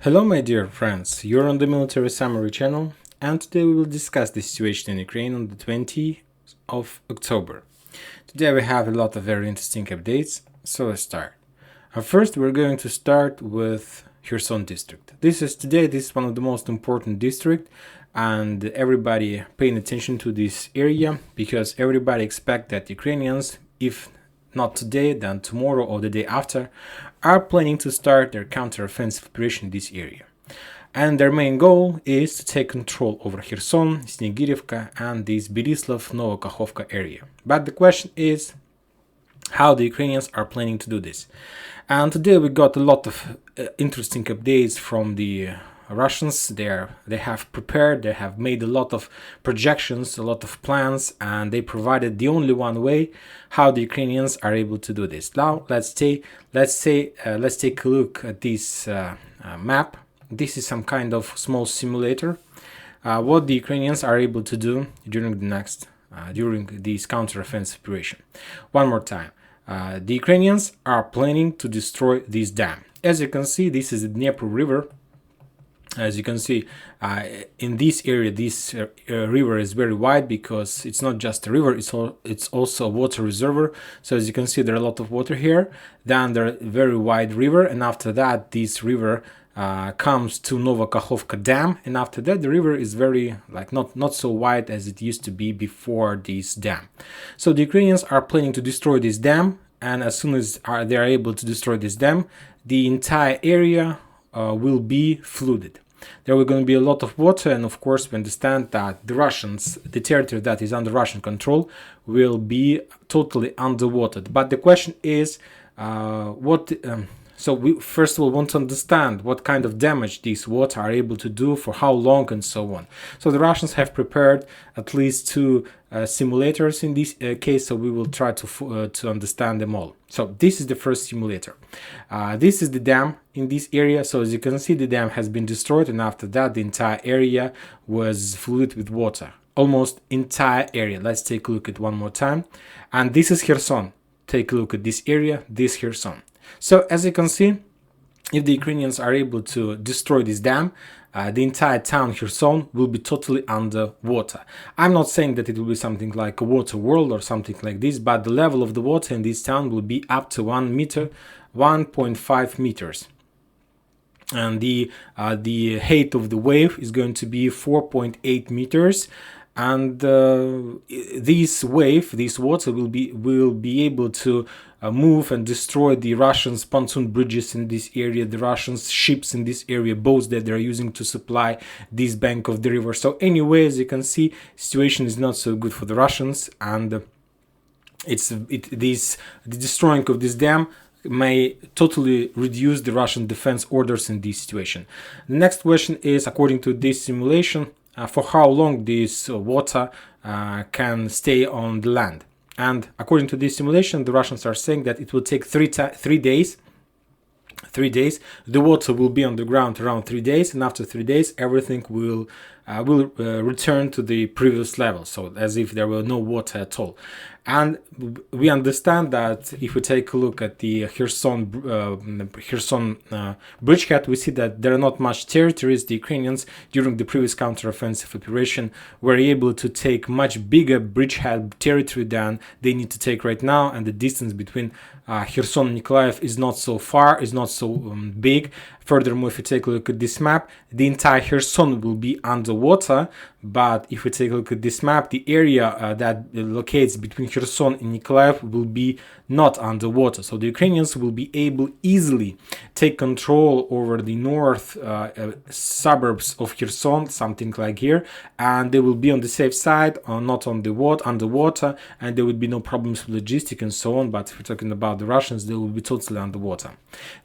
Hello my dear friends, you're on the Military Summary channel and today we will discuss the situation in Ukraine on the 20th of October. Today we have a lot of very interesting updates, so let's start. First we're going to start with Kherson district. This is one of the most important district and everybody paying attention to this area because everybody expects that Ukrainians, if not today, then tomorrow or the day after, are planning to start their counter-offensive operation in this area. And their main goal is to take control over Kherson, Snegirivka, and this Berislav-Novokakhovka area. But the question is how the Ukrainians are planning to do this. And today we got a lot of interesting updates from the Russians. They have prepared, they have made a lot of projections, a lot of plans, and they provided the only one way how the Ukrainians are able to do this. Now let's take a look at this map. This is some kind of small simulator. What the Ukrainians are able to do during this counter-offensive operation. One more time. The Ukrainians are planning to destroy this dam. As you can see, this is the Dnieper River. As you can see, in this area, this river is very wide because it's not just a river, it's also a water reservoir. So as you can see, there are a lot of water here. Then there are very wide river, and after that, this river comes to Kakhovka Dam, and after that the river is very not so wide as it used to be before this dam. So the Ukrainians are planning to destroy this dam, and as soon as they are able to destroy this dam, the entire area will be flooded. There will going to be a lot of water, and of course we understand that the territory that is under Russian control, will be totally underwater. But the question is, so we first of all want to understand what kind of damage these water are able to do, for how long, and so on. So the Russians have prepared at least two simulators in this case, so we will try to understand them all. So this is the first simulator. This is the dam in this area. So as you can see, the dam has been destroyed, and after that the entire area was flooded with water. Almost entire area. Let's take a look at one more time. And this is Kherson. Take a look at this area, this Kherson. So as you can see, if the Ukrainians are able to destroy this dam, the entire town Kherson will be totally underwater. I'm not saying that it will be something like a water world or something like this, but the level of the water in this town will be up to 1 meter, 1.5 meters. And the height of the wave is going to be 4.8 meters. And this water will be able to move and destroy the Russian pontoon bridges in this area, the Russian ships in this area, boats that they're using to supply this bank of the river. So anyway, as you can see, situation is not so good for the Russians, and the destroying of this dam may totally reduce the Russian defense orders in this situation. The next question is, according to this simulation, for how long this water can stay on the land. And according to this simulation, the Russians are saying that it will take 3 days. 3 days. The water will be on the ground around 3 days, and after 3 days, everything will return to the previous level, so as if there were no water at all. And we understand that if we take a look at the Kherson bridgehead, we see that there are not much territories. The Ukrainians, during the previous counter-offensive operation, were able to take much bigger bridgehead territory than they need to take right now, and the distance between Kherson and Nikolaev is not so far, is not so big. Furthermore, if you take a look at this map, the entire Kherson will be underwater. But if we take a look at this map, the area that locates between Kherson and Nikolaev will be not underwater. So the Ukrainians will be able easily take control over the north suburbs of Kherson, something like here, and they will be on the safe side, not on the underwater, and there will be no problems with logistics and so on. But if we're talking about the Russians, they will be totally underwater.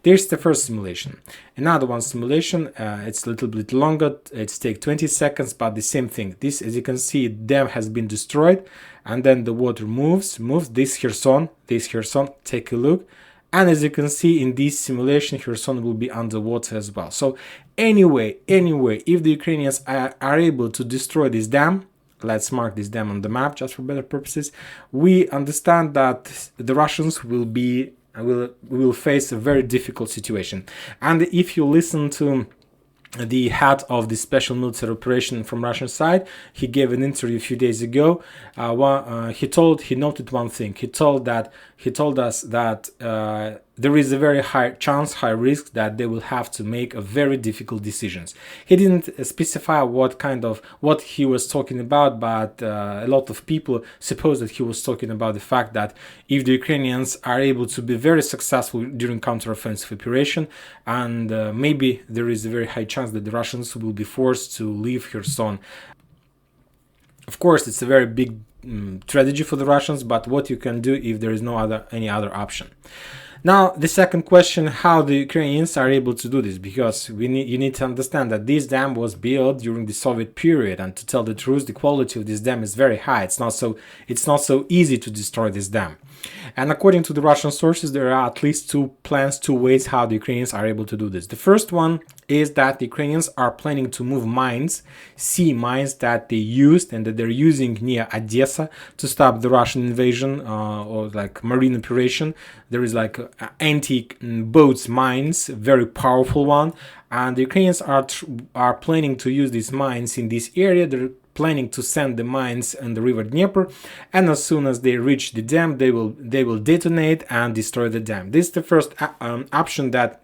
There's the first simulation. Another one simulation, it's a little bit longer, it's take 20 seconds, but the same thing. This, as you can see, dam has been destroyed, and then the water moves this Kherson, take a look. And as you can see in this simulation, Kherson will be underwater as well. So anyway, if the Ukrainians are able to destroy this dam, let's mark this dam on the map just for better purposes, we understand that the Russians will face a very difficult situation. And if you listen to the head of the special military operation from Russian side, he gave an interview a few days ago. He noted one thing. He told us that there is a very high chance, high risk that they will have to make a very difficult decisions. He didn't specify what he was talking about, but a lot of people suppose that he was talking about the fact that if the Ukrainians are able to be very successful during counteroffensive operation, and maybe there is a very high chance that the Russians will be forced to leave Kherson. Of course, it's a very big tragedy for the Russians, but what you can do if there is any other option. Now, the second question, how the Ukrainians are able to do this, because you need to understand that this dam was built during the Soviet period, and to tell the truth, the quality of this dam is very high. It's not so easy to destroy this dam. And according to the Russian sources, there are at least two ways how the Ukrainians are able to do this. The first one is that the Ukrainians are planning to move mines, sea mines that they used and that they're using near Odessa to stop the Russian invasion or like marine operation. There is like anti-boats mines, very powerful one, and the Ukrainians are planning to use these mines in this area. They're planning to send the mines in the river Dnieper, and as soon as they reach the dam, they will detonate and destroy the dam. This is the first option that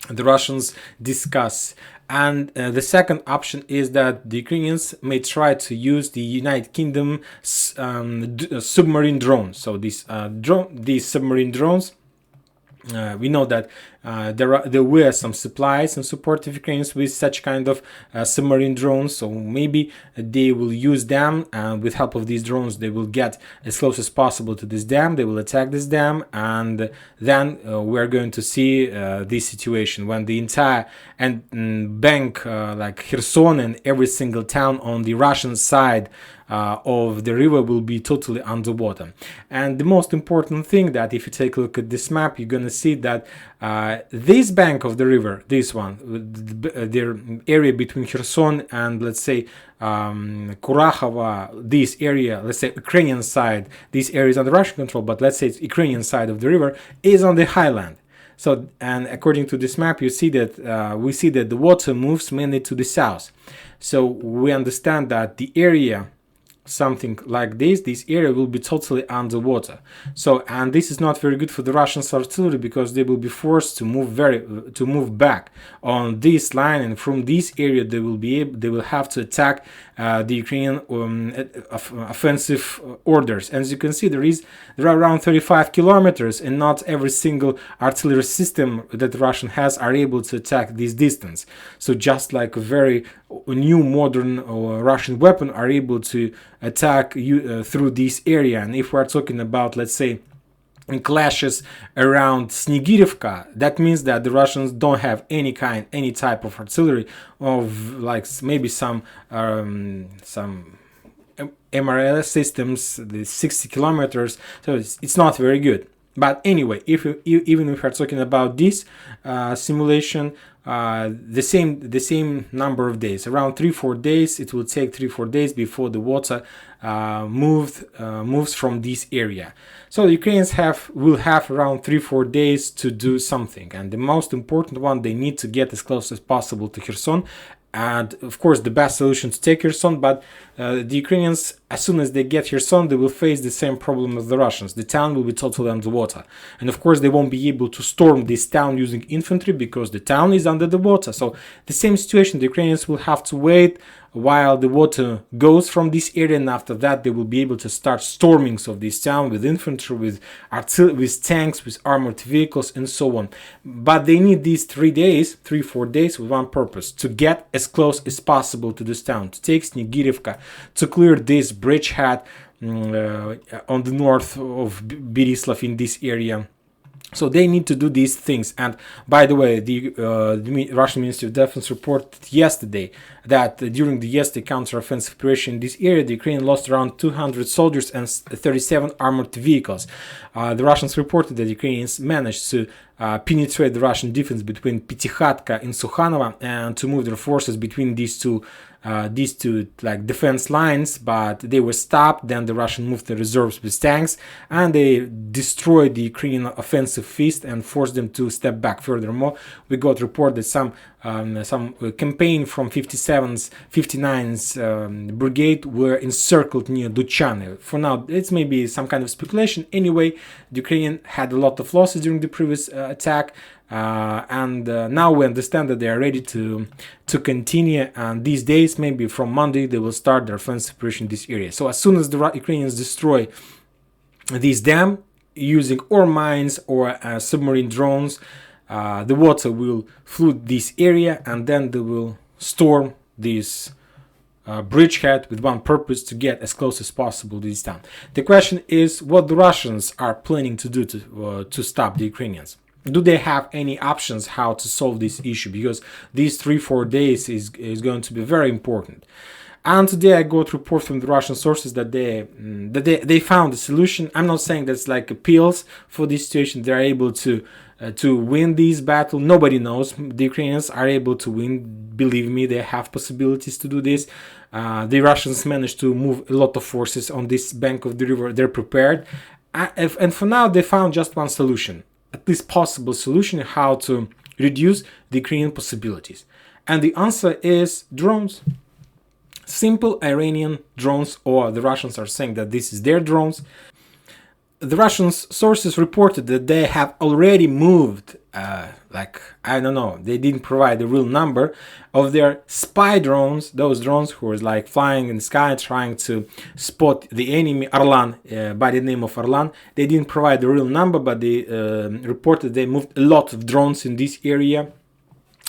the Russians discuss. And the second option is that the Ukrainians may try to use the United Kingdom submarine drones. So these submarine drones, we know that there were some supplies and support of Ukrainians with such kind of submarine drones, so maybe they will use them, and with help of these drones they will get as close as possible to this dam, they will attack this dam, and then we're going to see this situation when the entire bank like Kherson and every single town on the Russian side of the river will be totally underwater. And the most important thing, that if you take a look at this map, you're gonna see that this bank of the river, this one, the area between Kherson and, let's say, Kurakhova, this area, let's say Ukrainian side, this area is under Russian control, but let's say it's Ukrainian side of the river, is on the highland. So, and according to this map, you see that we see that the water moves mainly to the south. So we understand that the area, something like this area will be totally underwater. So, and this is not very good for the Russian artillery, because they will be forced to move back on this line, and from this area they will have to attack the Ukrainian offensive orders. As you can see, there are around 35 kilometers, and not every single artillery system that Russian has are able to attack this distance. So just like a very new modern Russian weapon are able to attack you through this area. And if we're talking about, let's say, in clashes around Snegirivka, that means that the Russians don't have any type of artillery, of like maybe some MRLS systems, the 60 kilometers. So it's not very good. But anyway, even if we're talking about this simulation, the same number of days, around 3-4 days, it will take 3-4 days before the water moves from this area. So the Ukrainians will have around 3-4 days to do something, and the most important one, they need to get as close as possible to Kherson. And of course, the best solution to take Kherson, but the Ukrainians, as soon as they get Kherson, they will face the same problem as the Russians. The town will be totally underwater. And of course, they won't be able to storm this town using infantry, because the town is under the water. So the same situation, the Ukrainians will have to wait while the water goes from this area, and after that they will be able to start stormings of this town with infantry, with artillery, with tanks, with armored vehicles, and so on. But they need these 3-4 days with one purpose: to get as close as possible to this town, to take Snegirivka, to clear this bridgehead on the north of Berislav in this area. So they need to do these things. And by the way, the Russian Ministry of Defense reported yesterday that during the yesterday counter-offensive operation in this area, the Ukraine lost around 200 soldiers and 37 armored vehicles. The Russians reported that the Ukrainians managed to penetrate the Russian defense between Pitikhatka and Sukhanova and to move their forces between these two like defense lines, but they were stopped. Then the Russian moved the reserves with tanks and they destroyed the Ukrainian offensive fist and forced them to step back. Furthermore, we got report that some campaign from 59's brigade were encircled near Duchane. For now, it's maybe some kind of speculation. Anyway, the Ukrainian had a lot of losses during the previous attack. And now we understand that they are ready to continue, and these days, maybe from Monday, they will start their offensive operation in this area. So as soon as the Ukrainians destroy this dam using or mines or submarine drones, the water will flood this area, and then they will storm this bridgehead with one purpose: to get as close as possible to this town. The question is what the Russians are planning to do to stop the Ukrainians. Do they have any options how to solve this issue? Because these 3-4 days is going to be very important. And today I got report from the Russian sources that they found a solution. I'm not saying that's like appeals for this situation. They're able to win this battle. Nobody knows. The Ukrainians are able to win. Believe me, they have possibilities to do this. The Russians managed to move a lot of forces on this bank of the river. They're prepared. And for now, they found just one solution. At least possible solution how to reduce the Ukrainian possibilities. And the answer is drones. Simple Iranian drones, or the Russians are saying that this is their drones. The Russian sources reported that they have already moved, they didn't provide the real number of their spy drones, those drones who were like flying in the sky trying to spot the enemy, Arlan, by the name of Arlan. They didn't provide the real number, but they reported they moved a lot of drones in this area.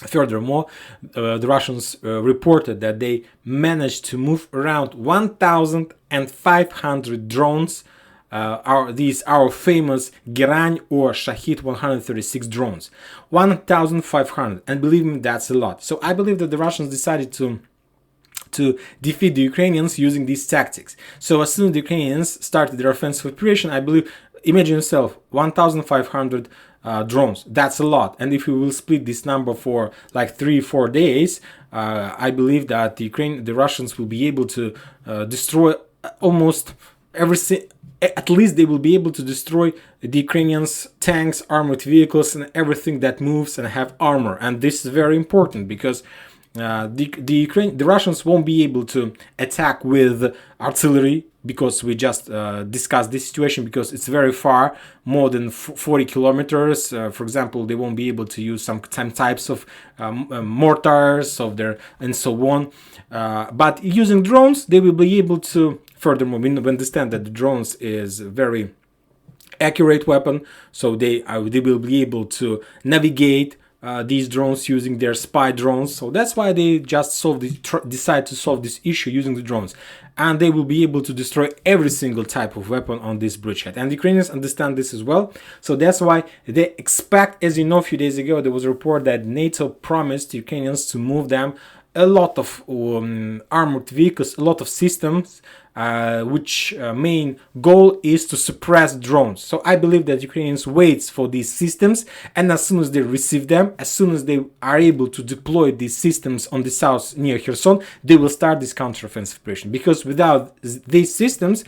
Furthermore, the Russians reported that they managed to move around 1,500 drones. Our famous Geran or Shahid 136 drones, 1,500, and believe me, that's a lot. So I believe that the Russians decided to defeat the Ukrainians using these tactics. So as soon as the Ukrainians started their offensive operation, I believe, imagine yourself, 1,500 drones. That's a lot. And if we will split this number for like 3-4 days, I believe that the Russians will be able to destroy almost everything. At least they will be able to destroy the Ukrainians' tanks, armored vehicles, and everything that moves and have armor. And this is very important because the Russians won't be able to attack with artillery, because we just discussed this situation, because it's very far, more than 40 kilometers. For example, they won't be able to use some types of mortars and so on. But using drones, they will be able to. Furthermore, we understand that the drones is a very accurate weapon, so they will be able to navigate these drones using their spy drones. So that's why they just decide to solve this issue using the drones, and they will be able to destroy every single type of weapon on this bridgehead. And the Ukrainians understand this as well. So that's why they expect, as you know, a few days ago there was a report that NATO promised the Ukrainians to move them a lot of armored vehicles, a lot of systems, which main goal is to suppress drones. So I believe that Ukrainians waits for these systems, and as soon as they receive them, as soon as they are able to deploy these systems on the south near Kherson, they will start this counteroffensive operation. Because without these systems,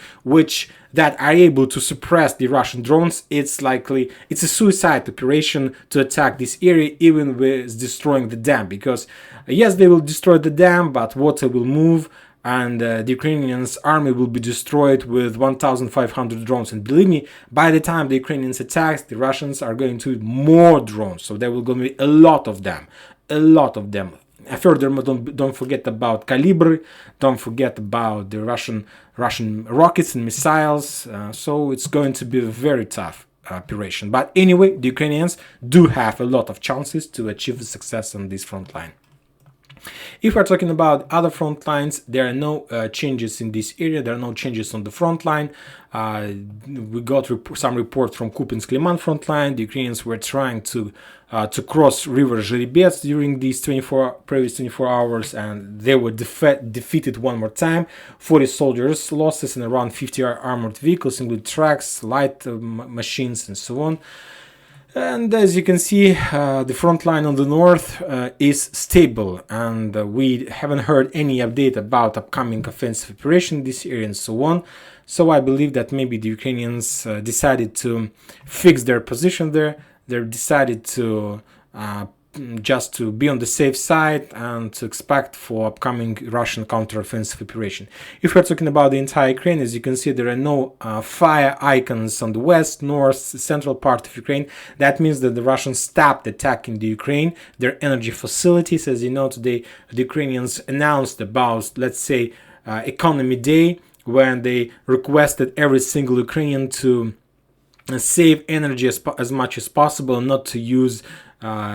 that are able to suppress the Russian drones, it's a suicide operation to attack this area, even with destroying the dam. Because yes, they will destroy the dam, but water will move, and the Ukrainians' army will be destroyed with 1,500 drones. And believe me, by the time the Ukrainians attack, the Russians are going to use more drones. So there will going to be a lot of them. Furthermore, don't forget about Kalibr, don't forget about the Russian rockets and missiles. So it's going to be a very tough operation. But anyway, the Ukrainians do have a lot of chances to achieve success on this front line. If we're talking about other front lines, there are no changes in this area. There are no changes on the front line. We got some report from Kupiansk-Liman front line. The Ukrainians were trying to cross river Zherebets during these previous 24 hours, and they were defeated one more time. 40 soldiers losses and around 50 armored vehicles, including trucks, light machines, and so on. And as you can see, the front line on the north is stable, and we haven't heard any update about upcoming offensive operation in this area and so on. So I believe that maybe the Ukrainians decided to fix their position there. They decided to just to be on the safe side and to expect for upcoming Russian counteroffensive operation. If we're talking about the entire Ukraine, as you can see, there are no fire icons on the west, north, central part of Ukraine. That means that the Russians stopped attacking the Ukraine, their energy facilities. As you know, today the Ukrainians announced about, let's say, economy day, when they requested every single Ukrainian to save energy as much as possible, not to use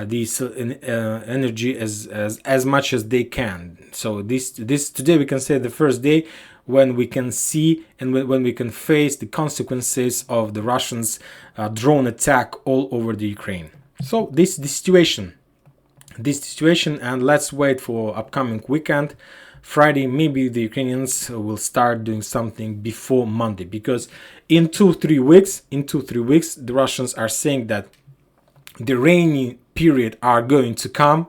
this energy as much as they can. So this today we can say the first day when we can see and when we can face the consequences of the Russians' drone attack all over the Ukraine. So this situation, and let's wait for upcoming weekend. Friday, maybe the Ukrainians will start doing something before Monday, because in 2-3 weeks, the Russians are saying that the rainy period are going to come,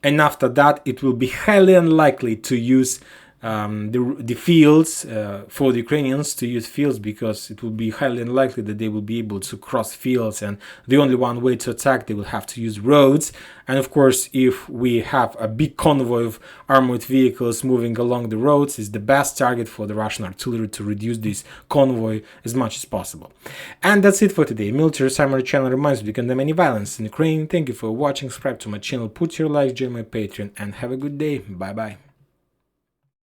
and after that it will be highly unlikely to use the fields for the Ukrainians to use fields, because it will be highly unlikely that they will be able to cross fields, and the only one way to attack, they will have to use roads. And of course, if we have a big convoy of armored vehicles moving along the roads, is the best target for the Russian artillery to reduce this convoy as much as possible. And that's it for today. Military Summary channel reminds you to condemn any violence in Ukraine. Thank you for watching, subscribe to my channel, put your like, join my Patreon, and have a good day. Bye bye.